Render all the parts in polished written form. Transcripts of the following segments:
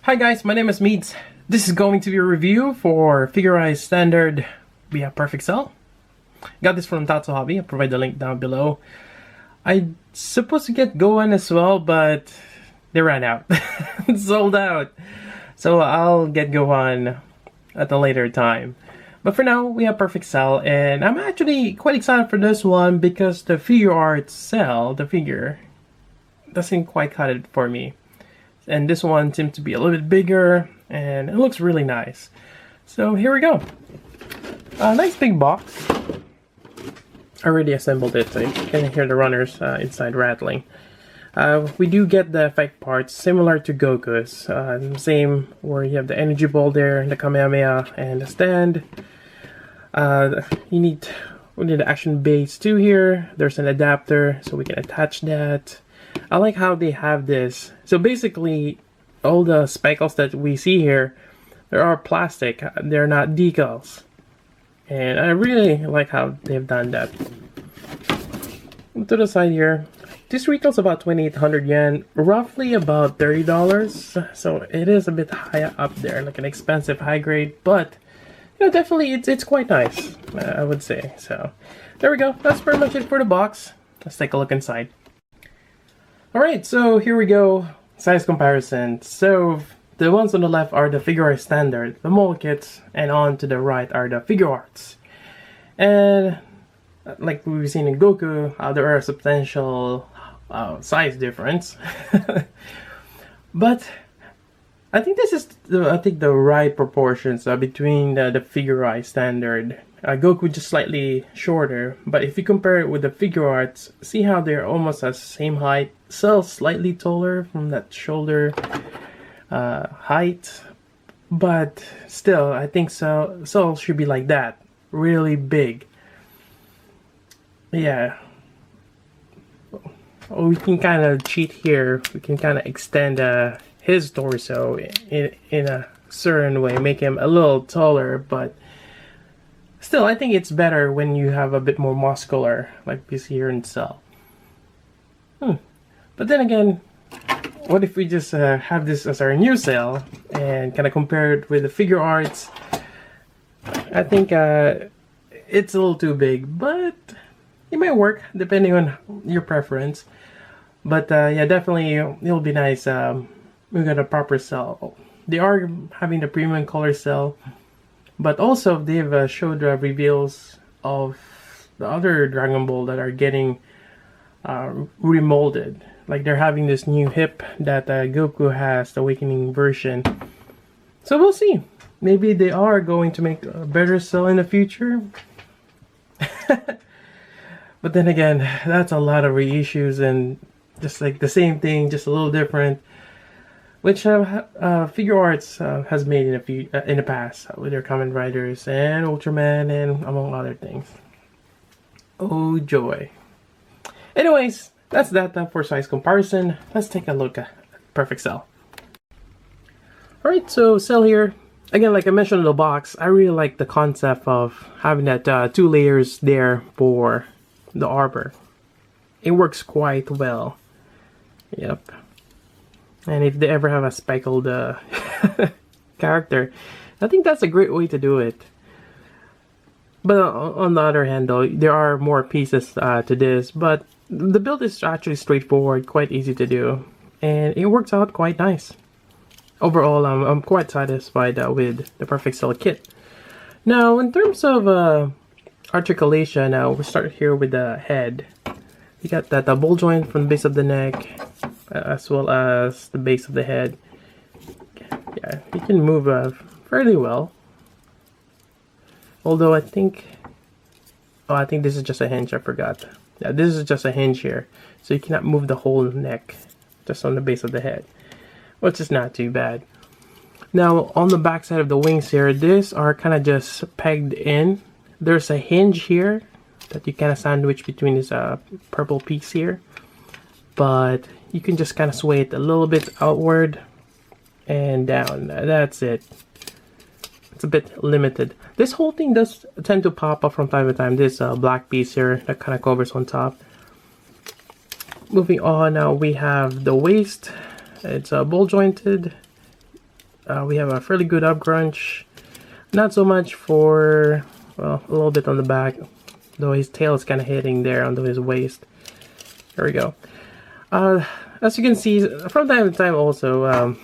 Hi guys, my name is Meads. This is going to be a review for Figurized Standard via Perfect Cell. Got this from Tatsu Hobby. I'll provide the link down below. I supposed to get Gohan as well, but they ran out. Sold out. So I'll get Gohan at a later time. But for now, we have Perfect Cell, and I'm actually quite excited for this one because the figure art cell, the figure, doesn't quite cut it for me. And this one seems to be a little bit bigger, and it looks really nice. So here we go. A nice big box. I already assembled it, so you can hear the runners inside rattling. We do get the effect parts similar to Goku's. Same where you have the energy ball there, the Kamehameha, and the stand. We need the action base too here. There's an adapter, so we can attach that. I like how they have this. So basically, all the speckles that we see here, they are plastic. They're not decals. And I really like how they've done that. To the side here, this retails about 2,800 yen, roughly about $30. So it is a bit higher up there, like an expensive high grade, but you know, definitely it's quite nice, I would say. So there we go. That's pretty much it for the box. Let's take a look inside. Alright, so here we go. Size comparison. So the ones on the left are the Figurized Standard, the mold kits, and on to the right are the figure arts. And like we've seen in Goku, there are a substantial size difference. But I think this is the right proportions between the Figurized Standard. Goku just slightly shorter, but if you compare it with the figure arts, see how they're almost the same height. Cell slightly taller from that shoulder height, but still, I think Cell should be like that, really big. Yeah. We can kind of cheat here. We can kind of extend his torso in a certain way, make him a little taller, but still, I think it's better when you have a bit more muscular, like we see here in Cell. But then again, what if we just have this as our new Cell and kind of compare it with the figure arts? I think it's a little too big, but it might work depending on your preference. But yeah, definitely it'll be nice. We got a proper Cell. They are having the premium color Cell. But also, they've showed reveals of the other Dragon Ball that are getting remolded. Like they're having this new hip that Goku has, the Awakening version. So we'll see. Maybe they are going to make a better Cell in the future. But then again, that's a lot of reissues and just like the same thing, just a little different. Which figure arts has made in the past with their Kamen Riders and Ultraman and among other things. Oh joy! Anyways, that's that for size comparison. Let's take a look at Perfect Cell. Alright, so Cell here. Again, like I mentioned in the box, I really like the concept of having that 2 layers there for the arbor. It works quite well. Yep. And if they ever have a speckled character, I think that's a great way to do it. But on the other hand though, there are more pieces to this, but the build is actually straightforward, quite easy to do, and it works out quite nice. Overall, I'm quite satisfied with the Perfect Cell kit. Now, in terms of articulation, we'll start here with the head. You got that ball joint from the base of the neck, as well as the base of the head. Yeah, you can move fairly well. Although I think this is just a hinge, I forgot. Yeah, this is just a hinge here. So you cannot move the whole neck, just on the base of the head. Which is not too bad. Now, on the back side of the wings here, these are kind of just pegged in. There's a hinge here that you kind of sandwich between this purple piece here. But you can just kind of sway it a little bit outward and down. That's it. It's a bit limited. This whole thing does tend to pop up from time to time. This black piece here that kind of covers on top. Moving on, now we have the waist. It's ball jointed. We have a fairly good up crunch. Not so much for, well, a little bit on the back, though his tail is kind of hitting there onto his waist. There we go. As you can see, from time to time also,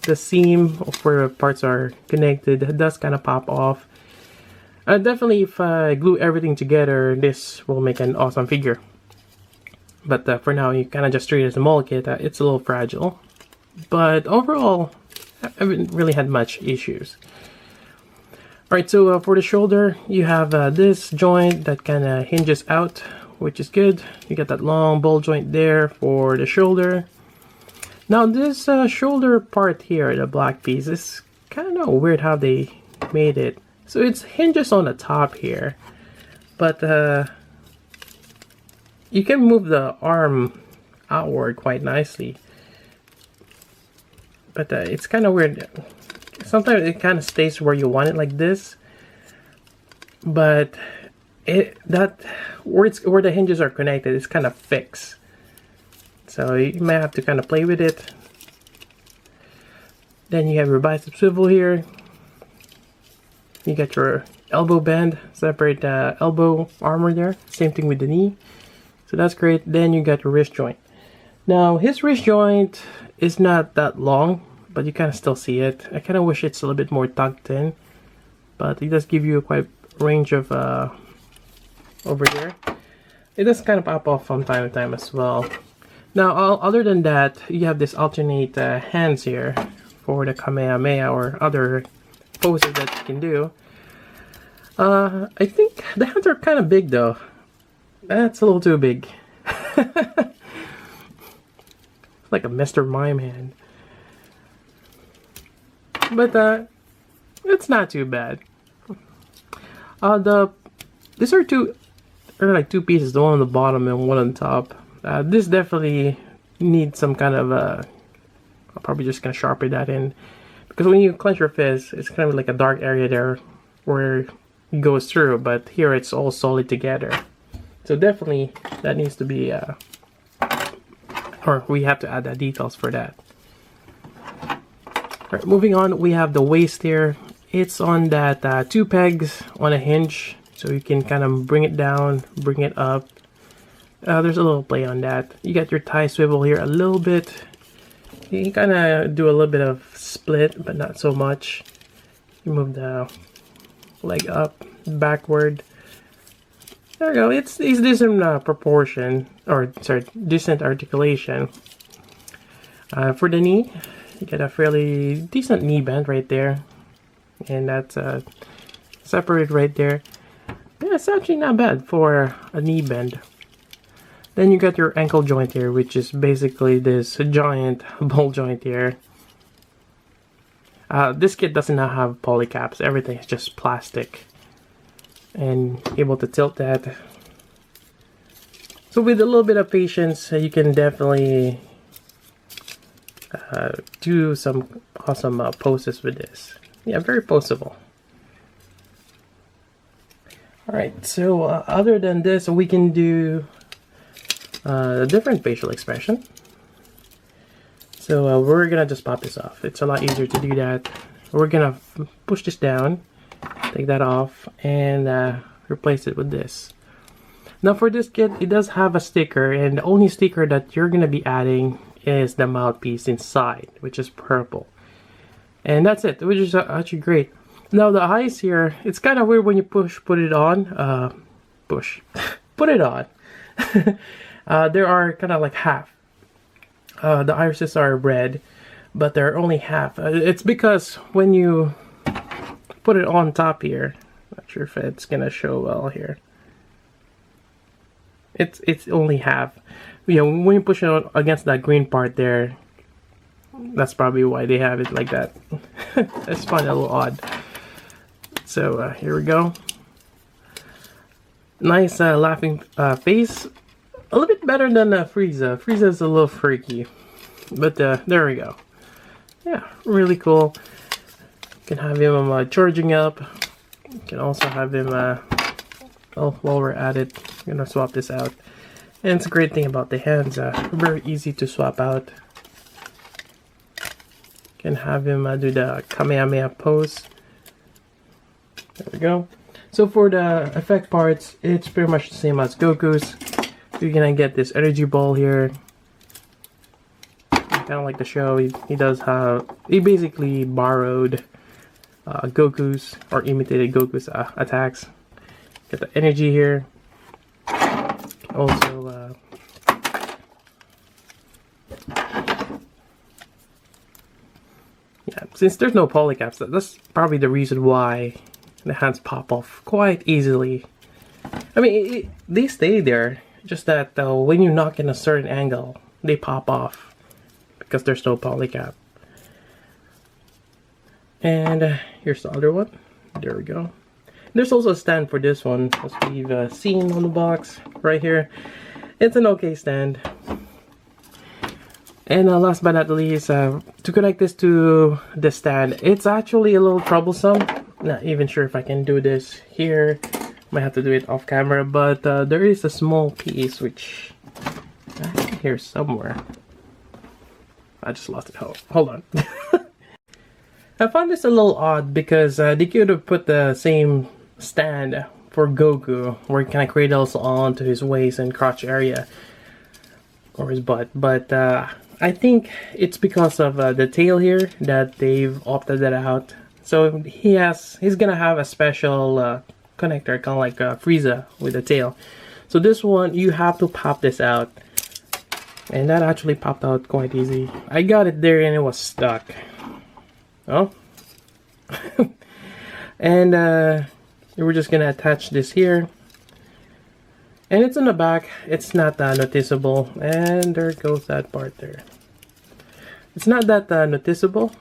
the seam where parts are connected does kind of pop off. Definitely, if I glue everything together, this will make an awesome figure. But for now, you kind of just treat it as a mold kit. It's a little fragile. But overall, I haven't really had much issues. Alright, so for the shoulder, you have this joint that kind of hinges out, which is good. You got that long ball joint there for the shoulder. Now this shoulder part here, the black piece, is kind of weird how they made it. So it's hinges on the top here, but you can move the arm outward quite nicely. But it's kind of weird. Sometimes it kind of stays where you want it, like this. But where the hinges are connected, it's kind of fixed. So you may have to kind of play with it. Then you have your bicep swivel here. You got your elbow band, separate elbow armor there. Same thing with the knee. So that's great. Then you got your wrist joint. Now his wrist joint is not that long, but you kind of still see it. I kind of wish it's a little bit more tucked in, but it does give you a quite range of over there. It does kind of pop off from time to time as well. Now, other than that, you have this alternate hands here for the Kamehameha or other poses that you can do. I think the hands are kind of big though. That's a little too big. Like a Mr. Mime hand. But it's not too bad. These are like two pieces, the one on the bottom and one on top. This definitely needs some kind of I'm probably just gonna sharpen that in, because when you clench your fist, it's kind of like a dark area there where it goes through, but here it's all solid together. So definitely that needs to be or we have to add the details for that. Alright, moving on, we have the waist here. It's on that 2 pegs on a hinge, so you can kind of bring it down, bring it up. There's a little play on that. You got your thigh swivel here a little bit. You can kind of do a little bit of split, but not so much. You move the leg up, backward. There we go. It's decent proportion, or sorry, decent articulation. For the knee, you get a fairly decent knee bend right there, and that's separated right there. Yeah, it's actually not bad for a knee bend. Then you got your ankle joint here, which is basically this giant ball joint here. This kit does not have polycaps. Everything is just plastic, and able to tilt that. So with a little bit of patience, you can definitely do some awesome poses with this. Yeah, very poseable. Alright, so other than this, we can do a different facial expression. So we're gonna just pop this off. It's a lot easier to do that. We're gonna push this down, take that off, and replace it with this. Now for this kit, it does have a sticker, and the only sticker that you're gonna be adding is the mouthpiece inside, which is purple. And that's it, which is actually great. Now the eyes here, it's kind of weird when you put it on. Put it on. There are kind of like half. The irises are red, but they're only half. It's because when you put it on top here, not sure if it's gonna show well here. It's only half. You know, when you push it on against that green part there, that's probably why they have it like that. It's fun, a little odd. So here we go. Nice laughing face. A little bit better than Frieza. Frieza's a little freaky, but there we go. Yeah, really cool. You can have him charging up. You can also have him. Well, while we're at it, I'm gonna swap this out. And it's a great thing about the hands. Very easy to swap out. Can have him do the Kamehameha pose. There we go. So for the effect parts, it's pretty much the same as Goku's. You're gonna get this energy ball here. Kind of like the show, he does have, he basically borrowed Goku's, or imitated Goku's attacks. Get the energy here. Also, yeah, since there's no polycaps, that's probably the reason why the hands pop off quite easily. I mean, they stay there, just that when you knock in a certain angle, they pop off because there's no polycap. And here's the other one. There we go. There's also a stand for this one, as we've seen on the box right here. It's an okay stand. And last but not least, to connect this to the stand, it's actually a little troublesome. Not even sure if I can do this here. Might have to do it off camera, but there is a small piece which I have here somewhere. I just lost it. Hold on. I found this a little odd because they could have put the same stand for Goku where he kind of cradles onto his waist and crotch area or his butt, but I think it's because of the tail here that they've opted that out. So he's gonna have a special connector, kind of like Frieza with the tail. So this one, you have to pop this out, and that actually popped out quite easy. I got it there and it was stuck. Oh. And we're just gonna attach this here, and it's in the back. It's not that noticeable, and there goes that part there. It's not that noticeable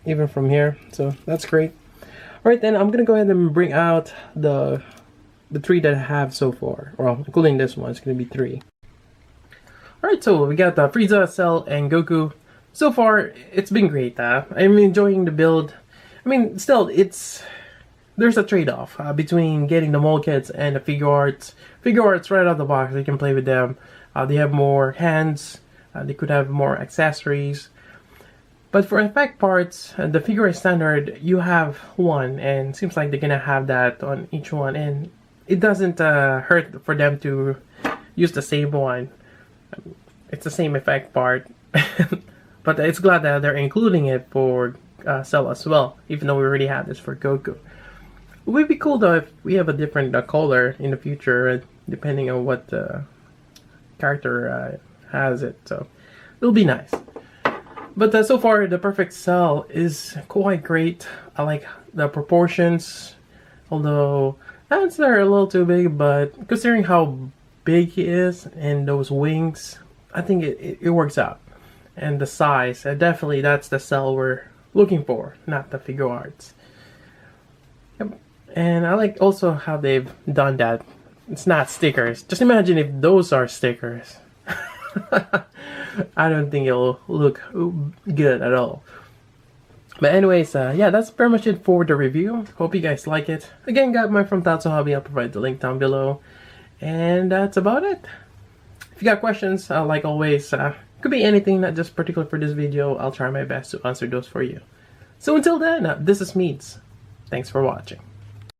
even from here, so that's great. Alright, then I'm gonna go ahead and bring out the three that I have so far, well, including this one. It's gonna be 3. Alright, so we got Frieza, Cell, and Goku. So far, it's been great. I'm enjoying the build. I mean, still, there's a trade-off between getting the mold kits and the figure arts. Figure arts right out of the box, you can play with them. They have more hands. They could have more accessories. But for effect parts, the figure art standard, you have one, and it seems like they're gonna have that on each one. And it doesn't hurt for them to use the same one. It's the same effect part. But it's glad that they're including it for Cell as well, even though we already have this for Goku. It would be cool though if we have a different color in the future, depending on what character has it. So it'll be nice. But so far, the perfect Cell is quite great. I like the proportions, although hands are a little too big, but considering how big he is and those wings, I think it works out. And the size, definitely that's the Cell we're looking for, not the figure arts. Yep. And I like also how they've done that. It's not stickers. Just imagine if those are stickers. I don't think it'll look good at all. But anyways, yeah, that's pretty much it for the review. Hope you guys like it. Again, got mine from Tatsu Hobby. I'll provide the link down below. And that's about it. If you got questions, like always, could be anything, not just particular for this video. I'll try my best to answer those for you. So until then, this is Meads. Thanks for watching.